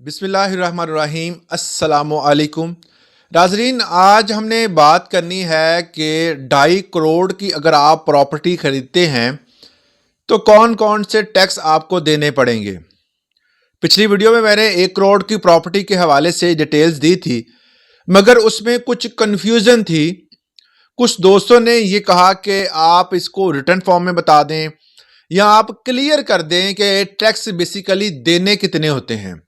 बिस्मिल्लाहिर्रहमानिर्रहीम अस्सलामुअलैकुम। नाज़रीन, आज हमने बात करनी है कि 2.5 करोड़ की अगर आप प्रॉपर्टी ख़रीदते हैं तो कौन कौन से टैक्स आपको देने पड़ेंगे। पिछली वीडियो में मैंने 1 करोड़ की प्रॉपर्टी के हवाले से डिटेल्स दी थी, मगर उसमें कुछ कन्फ्यूज़न थी। कुछ दोस्तों ने ये कहा कि आप इसको रिटर्न फॉर्म में बता दें या आप क्लियर कर दें कि टैक्स बेसिकली देने कितने होते हैं।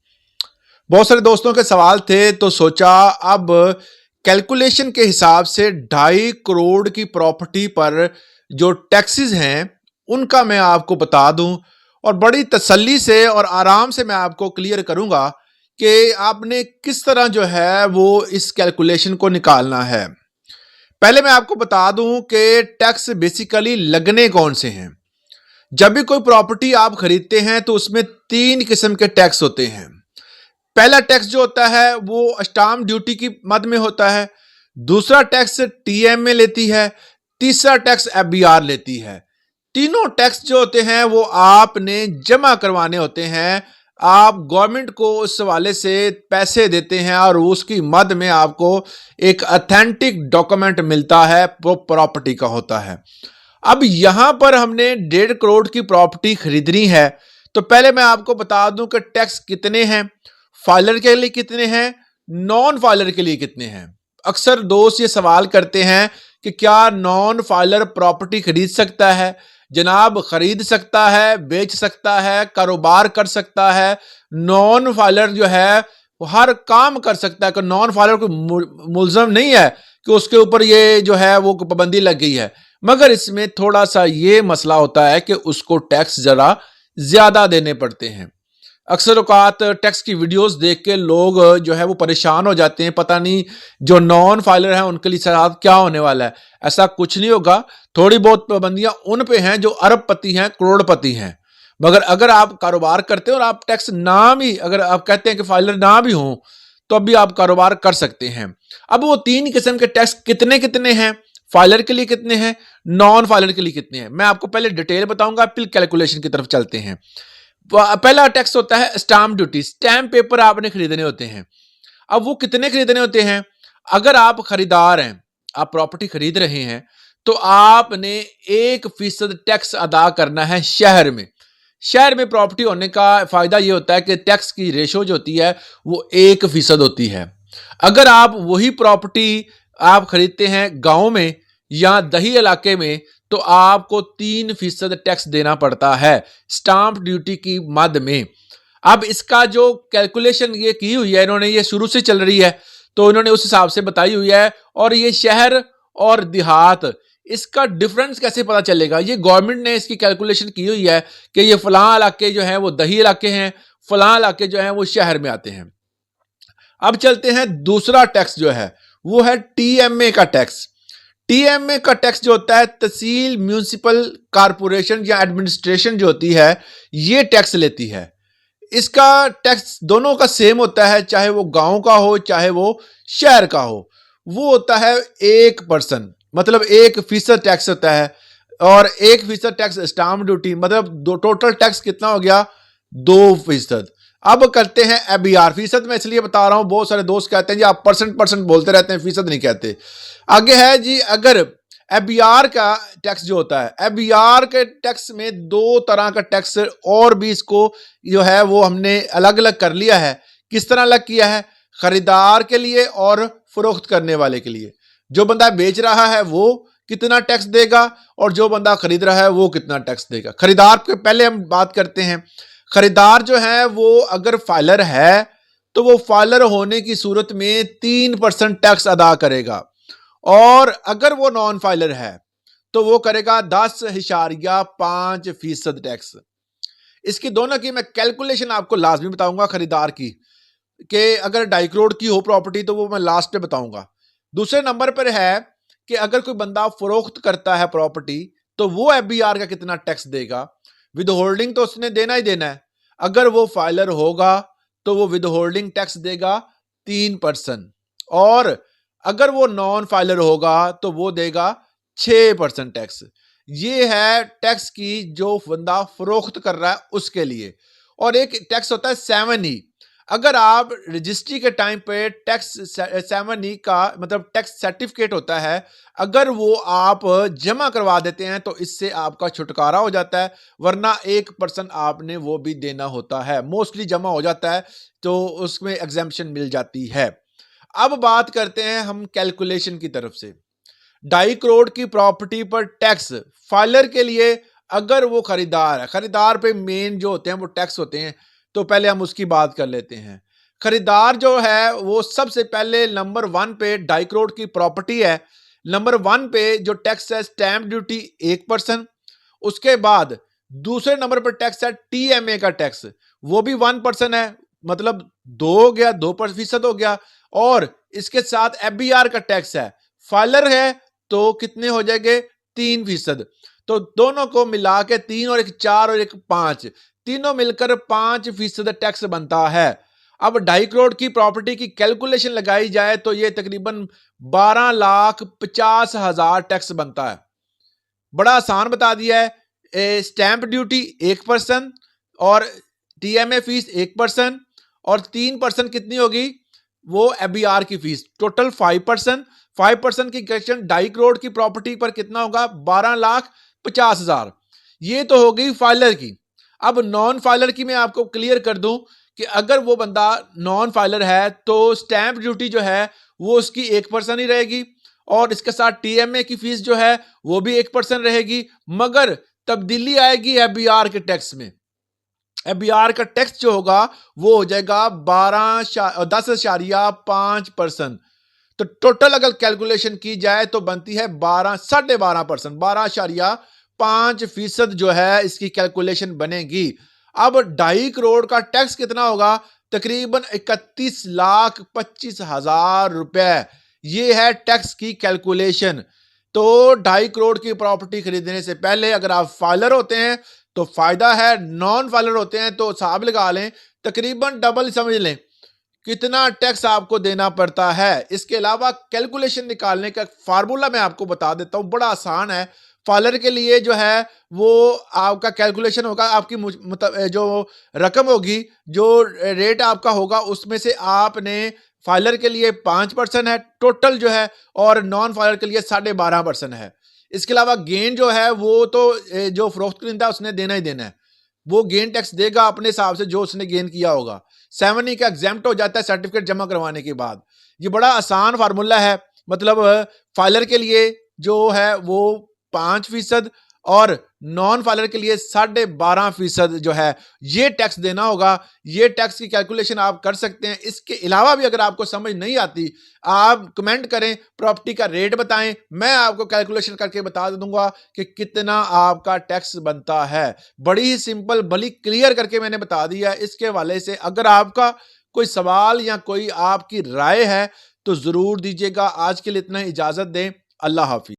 बहुत सारे दोस्तों के सवाल थे, तो सोचा अब कैलकुलेशन के हिसाब से 2.5 करोड़ की प्रॉपर्टी पर जो टैक्सेस हैं उनका मैं आपको बता दूं और बड़ी तसल्ली से और आराम से मैं आपको क्लियर करूंगा कि आपने किस तरह जो है वो इस कैलकुलेशन को निकालना है। पहले मैं आपको बता दूं कि टैक्स बेसिकली लगने कौन से हैं। जब भी कोई प्रॉपर्टी आप खरीदते हैं तो उसमें 3 किस्म के टैक्स होते हैं। पहला टैक्स जो होता है वो स्टाम्प ड्यूटी की मद में होता है, दूसरा टैक्स टीएमए लेती है, तीसरा टैक्स एफबीआर लेती है। तीनों टैक्स जो होते हैं वो आपने जमा करवाने होते हैं। आप गवर्नमेंट को उस हवाले से पैसे देते हैं और उसकी मद में आपको एक ऑथेंटिक डॉक्यूमेंट मिलता है, वो प्रॉपर्टी का होता है। अब यहां पर हमने 1.5 करोड़ की प्रॉपर्टी खरीदनी है, तो पहले मैं आपको बता दूं कि टैक्स कितने हैं, फाइलर के लिए कितने हैं, नॉन फाइलर के लिए कितने हैं। अक्सर दोस्त ये सवाल करते हैं कि क्या नॉन फाइलर प्रॉपर्टी खरीद सकता है। जनाब, खरीद सकता है, बेच सकता है, कारोबार कर सकता है। नॉन फाइलर जो है वो हर काम कर सकता है। कि नॉन फाइलर को मुलजम नहीं है कि उसके ऊपर ये जो है वो पाबंदी लग गई है, मगर इसमें थोड़ा सा ये मसला होता है कि उसको टैक्स जरा ज्यादा देने पड़ते हैं। अक्सर औकात टैक्स की वीडियोस देख के लोग जो है वो परेशान हो जाते हैं, पता नहीं जो नॉन फाइलर हैं उनके लिए साथ क्या होने वाला है। ऐसा कुछ नहीं होगा। थोड़ी बहुत पाबंदियां उन पे हैं जो अरबपति हैं, करोड़पति हैं। मगर अगर आप कारोबार करते हैं और आप टैक्स ना भी, अगर आप कहते हैं कि फाइलर ना भी हो, तो अब भी आप कारोबार कर सकते हैं। अब वो 3 किस्म के टैक्स कितने कितने हैं, फाइलर के लिए कितने हैं, नॉन फाइलर के लिए कितने हैं, मैं आपको पहले डिटेल बताऊंगा, फिर कैलकुलेशन की तरफ चलते हैं। पहला टैक्स होता है स्टाम्प ड्यूटी। स्टैम्प पेपर आपने खरीदने होते हैं। अब वो कितने खरीदने होते हैं। अगर आप खरीदार हैं, आप प्रॉपर्टी खरीद रहे हैं, तो आपने 1% टैक्स अदा करना है शहर में। शहर में प्रॉपर्टी होने का फायदा ये होता है कि टैक्स की रेशो जो होती है वो 1% होती है। अगर आप वही प्रॉपर्टी आप खरीदते हैं गांव में या दही इलाके में, तो आपको 3% टैक्स देना पड़ता है स्टाम्प ड्यूटी की मद में। अब इसका जो कैलकुलेशन ये की हुई है इन्होंने, ये शुरू से चल रही है, तो इन्होंने उस हिसाब से बताई हुई है। और ये शहर और देहात, इसका डिफरेंस कैसे पता चलेगा। ये गवर्नमेंट ने इसकी कैलकुलेशन की हुई है कि ये फलां इलाके जो है वो दही इलाके हैं, फलां इलाके जो है वो शहर में आते हैं। अब चलते हैं, दूसरा टैक्स जो है वो है टीएमए का टैक्स। टीएमए का टैक्स जो होता है तहसील म्यूनिसिपल कॉरपोरेशन या एडमिनिस्ट्रेशन जो होती है, ये टैक्स लेती है। इसका टैक्स दोनों का सेम होता है, चाहे वो गांव का हो चाहे वो शहर का हो। वो होता है 1%, मतलब 1% टैक्स होता है। और 1% टैक्स स्टाम्प ड्यूटी, मतलब टोटल टैक्स कितना हो गया, 2%। अब करते हैं एफबीआर। फीसद मैं इसलिए बता रहा हूं, बहुत सारे दोस्त कहते हैं जी आप परसेंट बोलते रहते हैं, फीसद नहीं कहते। आगे है जी, अगर एफबीआर का टैक्स जो होता है, एफबीआर के टैक्स में 2 तरह का टैक्स और भी इसको जो है वो हमने अलग अलग कर लिया है। किस तरह अलग किया है, खरीदार के लिए और फरोख्त करने वाले के लिए। जो बंदा बेच रहा है वो कितना टैक्स देगा और जो बंदा खरीद रहा है वो कितना टैक्स देगा। खरीदार के पहले हम बात करते हैं। खरीदार जो है वो अगर फाइलर है तो वो फाइलर होने की सूरत में 3% टैक्स अदा करेगा, और अगर वो नॉन फाइलर है तो वो करेगा 10.5% टैक्स। इसकी दोनों की मैं कैलकुलेशन आपको लाजमी बताऊंगा खरीदार की, कि अगर 2.5 करोड़ की हो प्रॉपर्टी तो वो मैं लास्ट पे बताऊंगा। दूसरे नंबर पर है कि अगर कोई बंदा फरोख्त करता है प्रॉपर्टी, तो वो एफबीआर का कितना टैक्स देगा। विद होल्डिंग तो उसने देना ही देना है। अगर वो फाइलर होगा तो वो विद होल्डिंग टैक्स देगा 3%, और अगर वो नॉन फाइलर होगा तो वो देगा 6% टैक्स। ये है टैक्स की जो बंदा फरोख्त कर रहा है उसके लिए। और एक टैक्स होता है 7E। अगर आप रजिस्ट्री के टाइम पे टैक्स 7E का मतलब टैक्स सर्टिफिकेट होता है, अगर वो आप जमा करवा देते हैं तो इससे आपका छुटकारा हो जाता है, वरना 1% आपने वो भी देना होता है। मोस्टली जमा हो जाता है तो उसमें एग्जेम्पशन मिल जाती है। अब बात करते हैं हम कैलकुलेशन की तरफ से। 2.5 करोड़ की प्रॉपर्टी पर टैक्स फाइलर के लिए, अगर वो खरीदार है, खरीदार पे मेन जो होते हैं वो टैक्स होते हैं, तो पहले हम उसकी बात कर लेते हैं। खरीदार जो है वो सबसे पहले नंबर 1 पे 2.5 करोड़ की प्रॉपर्टी है, नंबर 1 पे जो टैक्स है स्टैंप ड्यूटी 1%। उसके बाद दूसरे नंबर पर टैक्स है टीएमए का टैक्स, वो भी 1% है, मतलब 2 हो गया, 2% हो गया। और इसके साथ एफबीआर का टैक्स है, फाइलर है तो कितने हो जाएंगे, 3%। तो दोनों को मिला के 3 और 1 4 और 1 5, तीनों मिलकर 5% टैक्स बनता है। अब 2.5 करोड़ की प्रॉपर्टी की कैलकुलेशन लगाई जाए तो ये तकरीबन 12,50,000 टैक्स बनता है। बड़ा आसान बता दिया है। स्टैंप ड्यूटी 1% और टीएमए फीस 1% और 3% कितनी होगी, वो एफबीआर की फीस, टोटल 5%। 5% की क्वेश्चन 2.5 करोड़ की प्रॉपर्टी पर कितना होगा, 12,50,000। ये तो हो गई फाइलर की। अब नॉन फाइलर की मैं आपको क्लियर कर दूं कि अगर वो बंदा नॉन फाइलर है तो स्टैंप ड्यूटी जो है वो उसकी 1% ही रहेगी और इसके साथ टीएमए की फीस जो है वो भी 1% रहेगी, मगर तब्दीली आएगी एफबीआर के टैक्स में। एफबीआर का टैक्स जो होगा वो हो जाएगा 10.5%। तो टोटल अगर कैलकुलेशन की जाए तो बनती है 12.5%, 12.5% जो है इसकी कैलकुलेशन बनेगी। अब 2.5 करोड़ का टैक्स कितना होगा, तकरीबन 31,25,000 रुपए। ये है टैक्स की कैलकुलेशन। तो 2.5 करोड़ की प्रॉपर्टी खरीदने से पहले अगर आप फाइलर होते हैं तो फायदा है, नॉन फाइलर होते हैं तो हिसाब लगा लें, तकरीबन डबल समझ लें कितना टैक्स आपको देना पड़ता है। इसके अलावा कैलकुलेशन निकालने का फार्मूला मैं आपको बता देता हूं, बड़ा आसान है। फाइलर के लिए जो है वो आपका कैलकुलेशन होगा, आपकी मतलब जो रकम होगी, जो रेट आपका होगा उसमें से आपने फाइलर के लिए 5% है टोटल जो है, और नॉन फाइलर के लिए 12.5% है। इसके अलावा गेन जो है वो तो जो फरोख्त करिंदा उसने देना ही देना है, वो गेन टैक्स देगा अपने हिसाब से जो उसने गेन किया होगा। 7E का एग्जेम्प्ट हो जाता है सर्टिफिकेट जमा करवाने के बाद। ये बड़ा आसान फार्मूला है, मतलब फाइलर के लिए जो है वो 5% और नॉन फाइलर के लिए 12.5% जो है ये टैक्स देना होगा। ये टैक्स की कैलकुलेशन आप कर सकते हैं। इसके अलावा भी अगर आपको समझ नहीं आती, आप कमेंट करें, प्रॉपर्टी का रेट बताएं, मैं आपको कैलकुलेशन करके बता दूंगा कि कितना आपका टैक्स बनता है। बड़ी ही सिंपल, बड़ी क्लियर करके मैंने बता दिया। इसके हवाले से अगर आपका कोई सवाल या कोई आपकी राय है तो जरूर दीजिएगा। आज के लिए इतना ही, इजाजत दें। अल्लाह हाफिज।